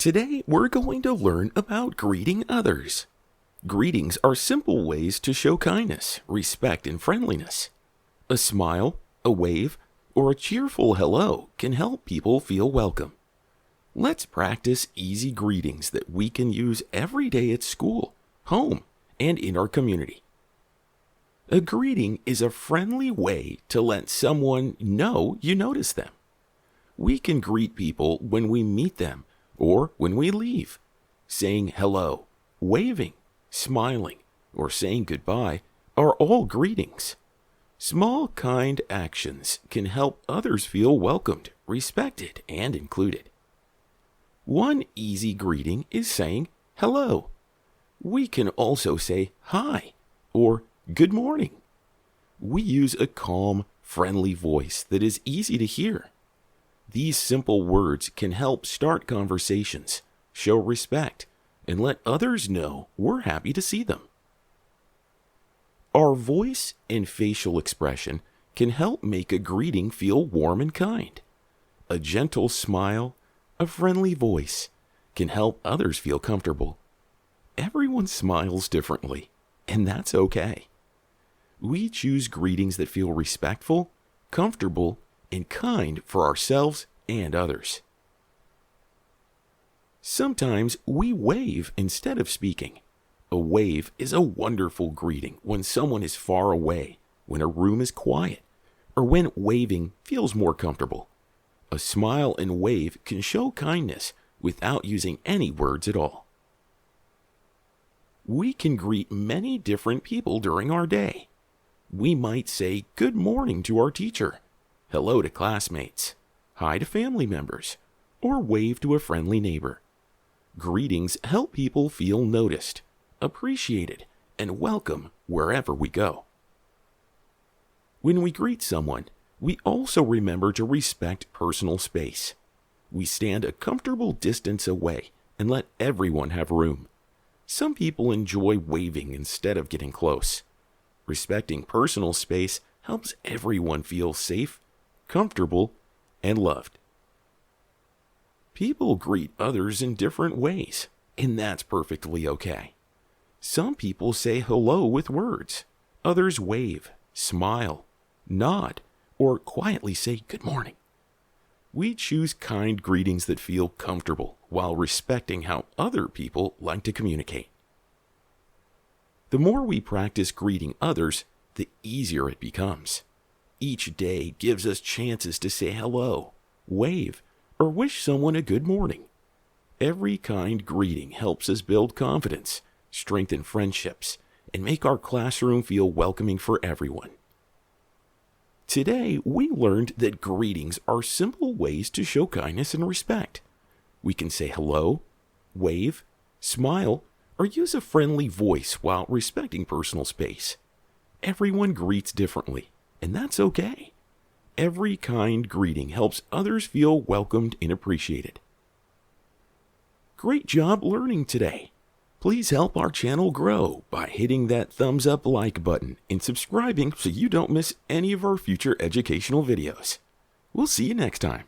Today, we're going to learn about greeting others. Greetings are simple ways to show kindness, respect, and friendliness. A smile, a wave, or a cheerful hello can help people feel welcome. Let's practice easy greetings that we can use every day at school, home, and in our community. A greeting is a friendly way to let someone know you notice them. We can greet people when we meet them or when we leave. Saying hello, waving, smiling, or saying goodbye are all greetings. Small, kind actions can help others feel welcomed, respected, and included. One easy greeting is saying hello. We can also say hi or good morning. We use a calm, friendly voice that is easy to hear. These simple words can help start conversations, show respect, and let others know we're happy to see them. Our voice and facial expression can help make a greeting feel warm and kind. A gentle smile, a friendly voice, can help others feel comfortable. Everyone smiles differently, and that's okay. We choose greetings that feel respectful, comfortable, and kind for ourselves and others. Sometimes we wave instead of speaking. A wave is a wonderful greeting when someone is far away, when a room is quiet, or when waving feels more comfortable. A smile and wave can show kindness without using any words at all. We can greet many different people during our day. We might say good morning to our teacher, hello to classmates, hi to family members, or wave to a friendly neighbor. Greetings help people feel noticed, appreciated, and welcome wherever we go. When we greet someone, we also remember to respect personal space. We stand a comfortable distance away and let everyone have room. Some people enjoy waving instead of getting close. Respecting personal space helps everyone feel safe, comfortable, and loved. People greet others in different ways, and that's perfectly okay. Some people say hello with words. Others wave, smile, nod, or quietly say good morning. We choose kind greetings that feel comfortable while respecting how other people like to communicate. The more we practice greeting others, the easier it becomes. Each day gives us chances to say hello, wave, or wish someone a good morning. Every kind greeting helps us build confidence, strengthen friendships, and make our classroom feel welcoming for everyone. Today, we learned that greetings are simple ways to show kindness and respect. We can say hello, wave, smile, or use a friendly voice while respecting personal space. Everyone greets differently, and that's okay. Every kind greeting helps others feel welcomed and appreciated. Great job learning today. Please help our channel grow by hitting that thumbs up like button and subscribing so you don't miss any of our future educational videos. We'll see you next time.